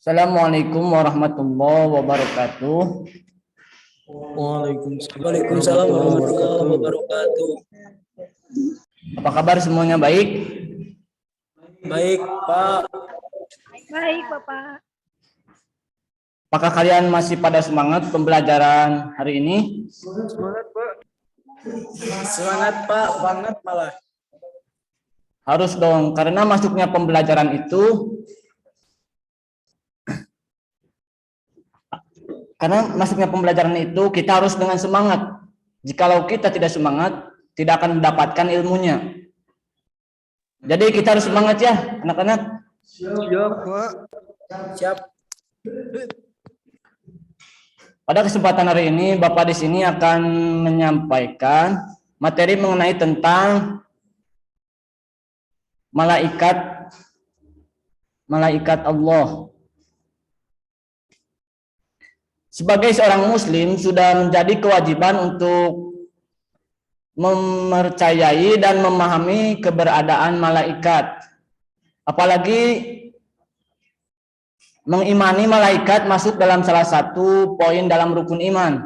Assalamualaikum warahmatullahi wabarakatuh. Waalaikumsalam warahmatullahi wabarakatuh. Apa kabar semuanya, baik? Baik, Pak. Baik, Bapak. Apakah kalian masih pada semangat pembelajaran hari ini? Semangat, Pak. Semangat, Pak. Banget malah. Harus dong, karena masuknya pembelajaran itu kita harus dengan semangat. Jikalau kita tidak semangat, tidak akan mendapatkan ilmunya. Jadi kita harus semangat ya, anak-anak. Siap, Pak. Siap. Pada kesempatan hari ini, Bapak di sini akan menyampaikan materi mengenai tentang malaikat Allah. Sebagai seorang muslim sudah menjadi kewajiban untuk mempercayai dan memahami keberadaan malaikat. Apalagi mengimani malaikat masuk dalam salah satu poin dalam rukun iman.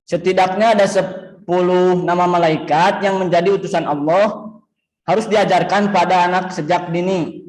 Setidaknya ada 10 nama malaikat yang menjadi utusan Allah harus diajarkan pada anak sejak dini.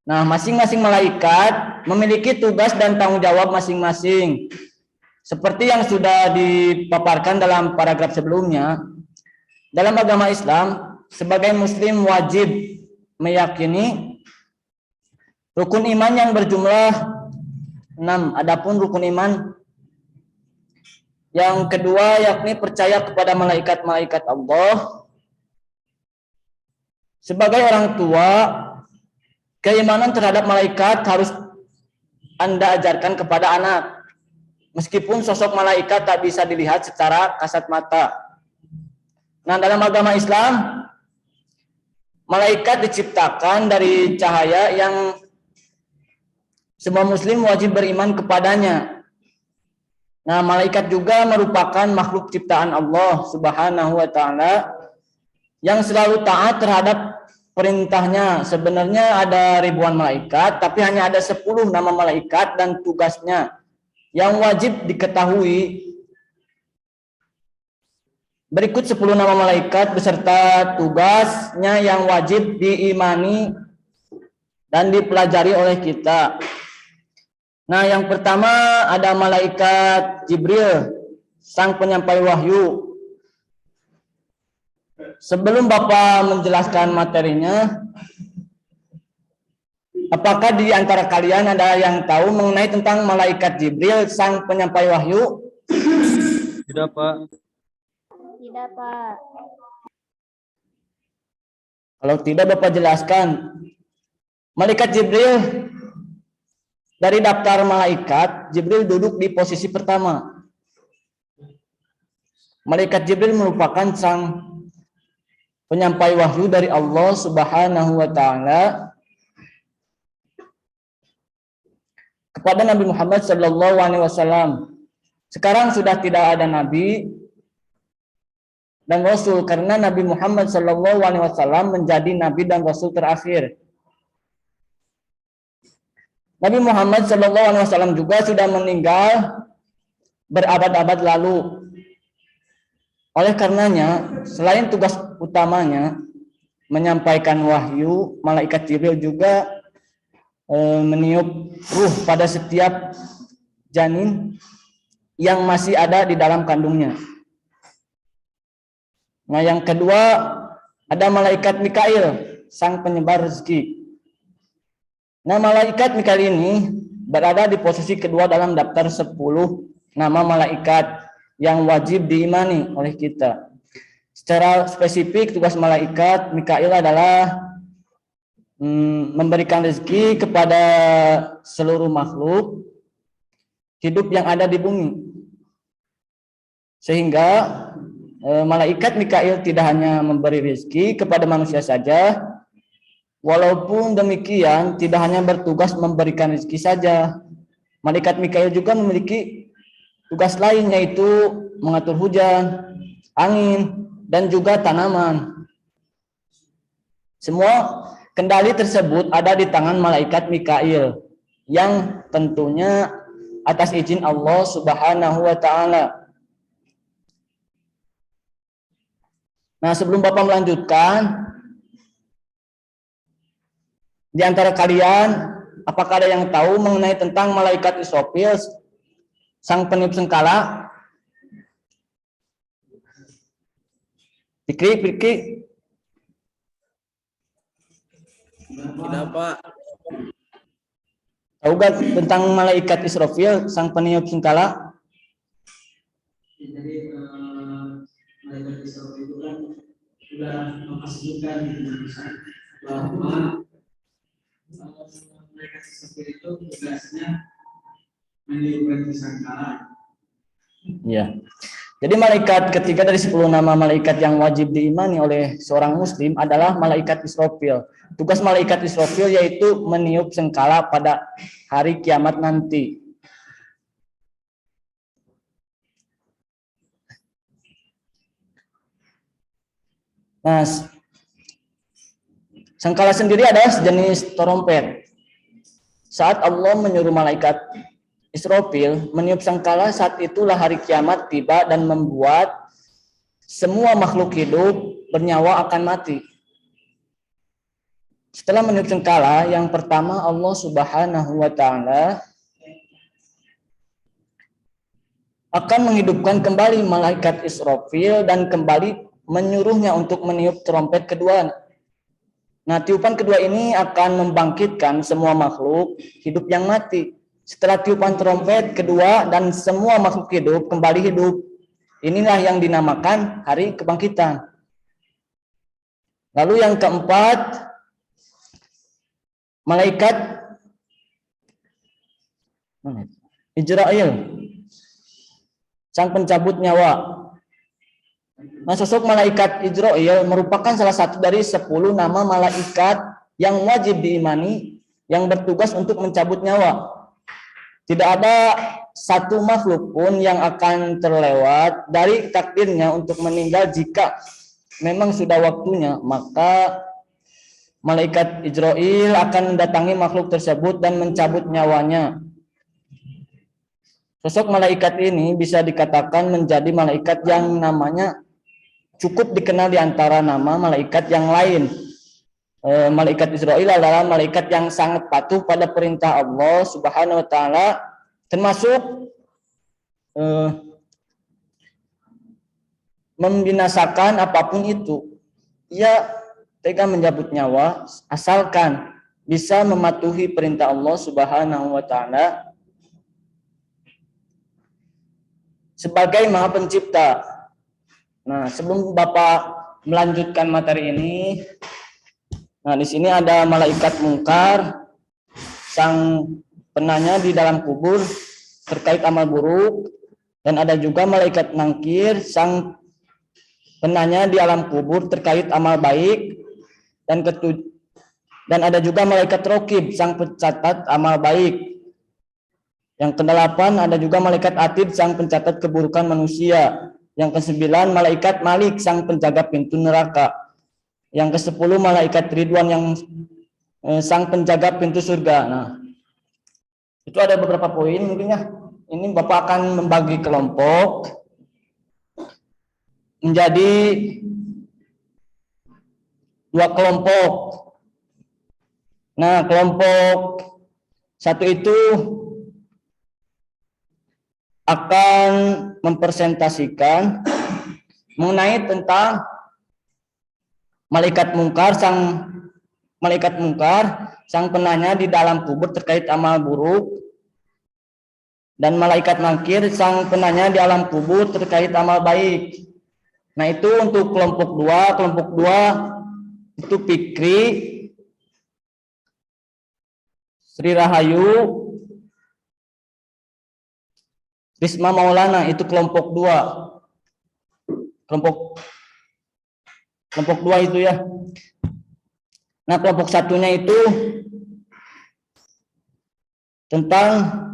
Nah, masing-masing malaikat memiliki tugas dan tanggung jawab masing-masing. Seperti yang sudah dipaparkan dalam paragraf sebelumnya, dalam agama Islam, sebagai muslim wajib meyakini rukun iman yang berjumlah 6. Adapun rukun iman yang kedua yakni percaya kepada malaikat-malaikat Allah. Sebagai orang tua, keimanan terhadap malaikat harus Anda ajarkan kepada anak. Meskipun sosok malaikat tak bisa dilihat secara kasat mata. Nah, dalam agama Islam, malaikat diciptakan dari cahaya yang semua muslim wajib beriman kepadanya. Nah, malaikat juga merupakan makhluk ciptaan Allah Subhanahu wa taala yang selalu taat terhadap perintahnya. Sebenarnya ada ribuan malaikat, tapi hanya ada 10 nama malaikat dan tugasnya yang wajib diketahui. Berikut 10 nama malaikat beserta tugasnya yang wajib diimani dan dipelajari oleh kita. Nah, yang pertama ada malaikat Jibril, sang penyampai wahyu. Sebelum Bapak menjelaskan materinya, apakah di antara kalian ada yang tahu mengenai tentang malaikat Jibril, sang penyampai wahyu? Tidak, Pak. Tidak, Pak. Kalau tidak, Bapak jelaskan. Malaikat Jibril, dari daftar malaikat, Jibril duduk di posisi pertama. Malaikat Jibril merupakan sang penyampai wahyu dari Allah Subhanahu wa taala kepada Nabi Muhammad sallallahu alaihi wasallam. Sekarang sudah tidak ada nabi dan rasul karena Nabi Muhammad sallallahu alaihi wasallam menjadi nabi dan rasul terakhir. Nabi Muhammad sallallahu alaihi wasallam juga sudah meninggal berabad-abad lalu. Oleh karenanya, selain tugas utamanya menyampaikan wahyu, malaikat Jibril juga meniup ruh pada setiap janin yang masih ada di dalam kandungnya. Nah, yang kedua ada malaikat Mikail, sang penyebar rezeki. Nah, malaikat Mikail ini berada di posisi kedua dalam daftar 10 nama malaikat yang wajib diimani oleh kita. Secara spesifik, tugas malaikat Mikail adalah memberikan rezeki kepada seluruh makhluk hidup yang ada di bumi. Sehingga malaikat Mikail tidak hanya memberi rezeki kepada manusia saja, walaupun demikian tidak hanya bertugas memberikan rezeki saja. Malaikat Mikail juga memiliki tugas lain, yaitu mengatur hujan, angin, dan juga tanaman. Semua kendali tersebut ada di tangan malaikat Mikail. yang tentunya atas izin Allah Subhanahu wa taala. Nah, sebelum Bapak melanjutkan, di antara kalian apakah ada yang tahu mengenai tentang malaikat Israfil, sang peniup sengkala? Fikri. Tidak, Pak. Tahu gak tentang malaikat Israfil, sang peniup sengkala? Jadi malaikat Israfil itu kan sudah memastikan bahwa malaikat Israfil itu tugasnya meniupkan sangkala. Ya. Jadi malaikat ketiga dari 10 nama malaikat yang wajib diimani oleh seorang muslim adalah malaikat Israfil. Tugas malaikat Israfil yaitu meniup sengkala pada hari kiamat nanti. Nah, sengkala sendiri adalah sejenis trompet. Saat Allah menyuruh malaikat Israfil meniup sengkala, saat itulah hari kiamat tiba dan membuat semua makhluk hidup bernyawa akan mati. Setelah meniup sengkala, yang pertama Allah Subhanahu wa taala akan menghidupkan kembali malaikat Israfil dan kembali menyuruhnya untuk meniup trompet kedua. Nah, tiupan kedua ini akan membangkitkan semua makhluk hidup yang mati. Setelah tiupan trompet kedua dan semua makhluk hidup kembali hidup. Inilah yang dinamakan hari kebangkitan. Lalu yang keempat, malaikat Israfil, sang pencabut nyawa. Nah, sosok malaikat Israfil merupakan salah satu dari 10 nama malaikat yang wajib diimani yang bertugas untuk mencabut nyawa. Tidak ada satu makhluk pun yang akan terlewat dari takdirnya untuk meninggal jika memang sudah waktunya, maka malaikat Israfil akan mendatangi makhluk tersebut dan mencabut nyawanya. Sosok malaikat ini bisa dikatakan menjadi malaikat yang namanya cukup dikenal di antara nama malaikat yang lain. Malaikat Israfil adalah malaikat yang sangat patuh pada perintah Allah Subhanahu wa taala, termasuk membinasakan apapun itu. Ia tega mencabut nyawa asalkan bisa mematuhi perintah Allah Subhanahu wa taala sebagai Maha Pencipta. Nah, sebelum Bapak melanjutkan materi ini, nah di sini ada malaikat mungkar, sang penanya di dalam kubur terkait amal buruk, dan ada juga malaikat nangkir, sang penanya di alam kubur terkait amal baik, dan ada juga malaikat rokib, sang pencatat amal baik. Yang kedelapan ada juga malaikat atid, sang pencatat keburukan manusia. Yang kesembilan malaikat malik, sang penjaga pintu neraka. Yang ke-10 malaikat ridwan, yang sang penjaga pintu surga. Nah, itu ada beberapa poin mungkin ya. Ini Bapak akan membagi kelompok menjadi 2 kelompok. Nah, kelompok satu itu akan mempresentasikan mengenai tentang malaikat mungkar, sang penanya di dalam kubur terkait amal buruk, dan malaikat nangkir, sang penanya di alam kubur terkait amal baik. Nah, itu untuk kelompok 2. Kelompok 2 itu Fikri, Sri Rahayu, Risma Maulana, itu kelompok 2. Kelompok 2 itu ya. Nah, kelompok satunya itu tentang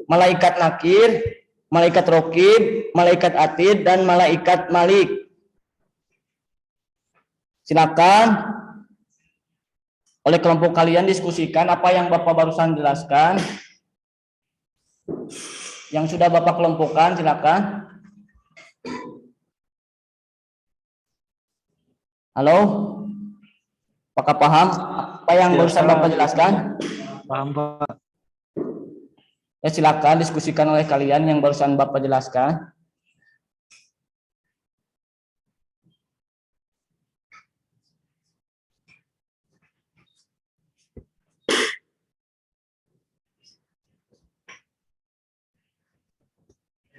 malaikat nakir, malaikat rokib, malaikat atid, dan malaikat malik. Silakan oleh kelompok kalian diskusikan apa yang Bapak barusan jelaskan. Yang sudah Bapak kelompokkan, silakan. Halo? Apakah paham apa yang barusan Bapak jelaskan? Paham, Pak. Ya, silakan diskusikan oleh kalian yang barusan Bapak jelaskan.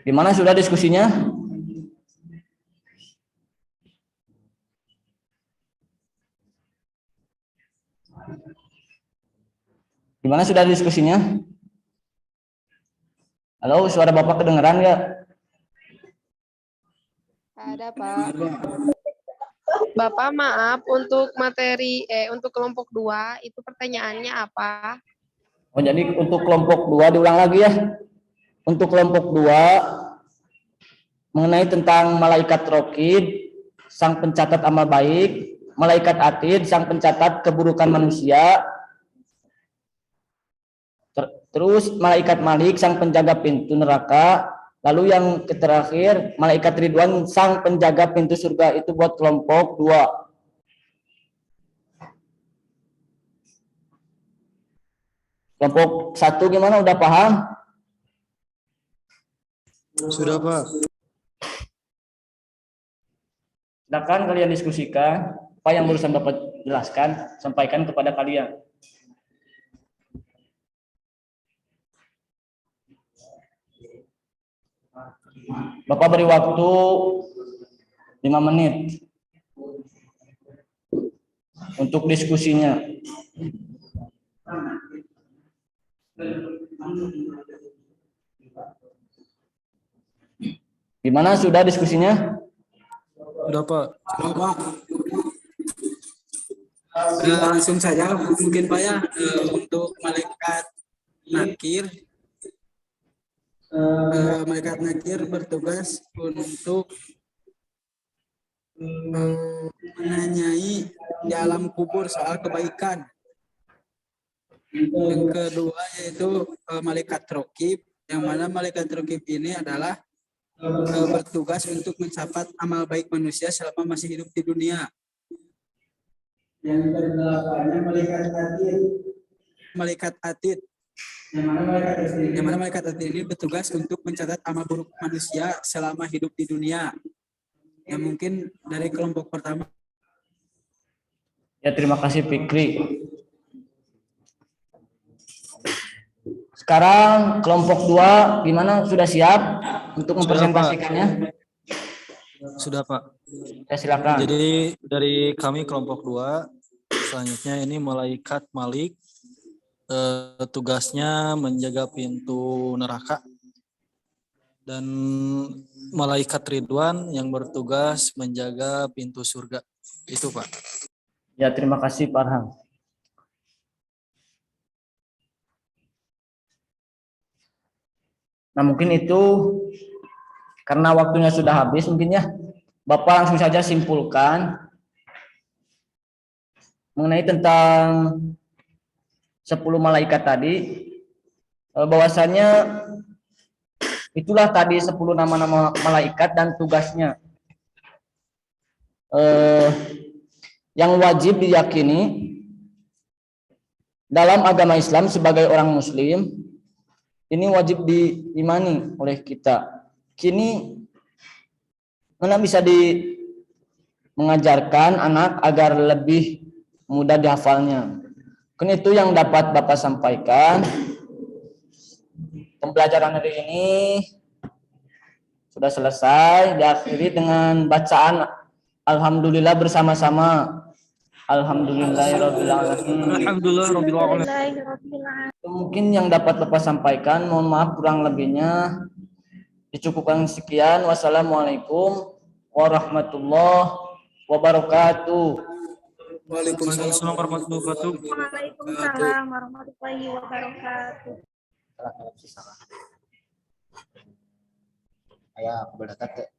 Gimana sudah diskusinya? Gimana sudah diskusinya? Halo, suara Bapak kedengeran nggak? Ada, Pak. Bapak, maaf, untuk untuk kelompok 2 itu pertanyaannya apa? Oh, jadi untuk kelompok 2 diulang lagi ya. Untuk kelompok 2 mengenai tentang malaikat raqib, sang pencatat amal baik, malaikat atid, sang pencatat keburukan manusia, terus malaikat Malik, sang penjaga pintu neraka, lalu yang terakhir malaikat Ridwan, sang penjaga pintu surga. Itu buat kelompok 2. Kelompok 1 gimana, udah paham? Sudah, Pak. Silakan kalian diskusikan apa yang barusan Bapak jelaskan, sampaikan kepada kalian. Bapak beri waktu 5 menit untuk diskusinya. Gimana sudah diskusinya? Sudah, Pak. Langsung saja mungkin Pak ya, untuk malaikat nakir. Malaikat nakir bertugas untuk menanyai di alam kubur soal kebaikan. Yang kedua yaitu malaikat raqib, yang mana malaikat raqib ini adalah bertugas untuk mencatat amal baik manusia selama masih hidup di dunia. Yang kedelapannya Malaikat atid. Yang mana malaikat atid ini bertugas untuk mencatat amal buruk manusia selama hidup di dunia. Ya mungkin dari kelompok pertama. Ya, terima kasih Fikri. Sekarang kelompok 2 gimana, sudah siap untuk mempresentasikannya? Sudah, Pak. Ya, silakan. Jadi dari kami kelompok 2, selanjutnya ini malaikat Malik, tugasnya menjaga pintu neraka, dan malaikat Ridwan yang bertugas menjaga pintu surga. Itu, Pak. Ya, terima kasih Pak Arham. Nah, mungkin itu karena waktunya sudah habis, mungkin ya Bapak langsung saja simpulkan mengenai tentang 10 malaikat tadi, bahwasanya itulah tadi 10 nama-nama malaikat dan tugasnya. Yang wajib diyakini dalam agama Islam sebagai orang muslim, ini wajib diimani oleh kita. Kini mana bisa mengajarkan anak agar lebih mudah dihafalnya. Kan itu yang dapat Bapak sampaikan. Pembelajaran hari ini sudah selesai, diakhiri dengan bacaan alhamdulillah bersama-sama. Alhamdulillahirobbilalamin. Mungkin yang dapat Bapak sampaikan, mohon maaf kurang lebihnya. Dicukupkan sekian. Wassalamualaikum warahmatullahi wabarakatuh. Waalaikumsalam warahmatullahi wabarakatuh. Waalaikumsalam warahmatullahi wabarakatuh. Ayah, aku berdekat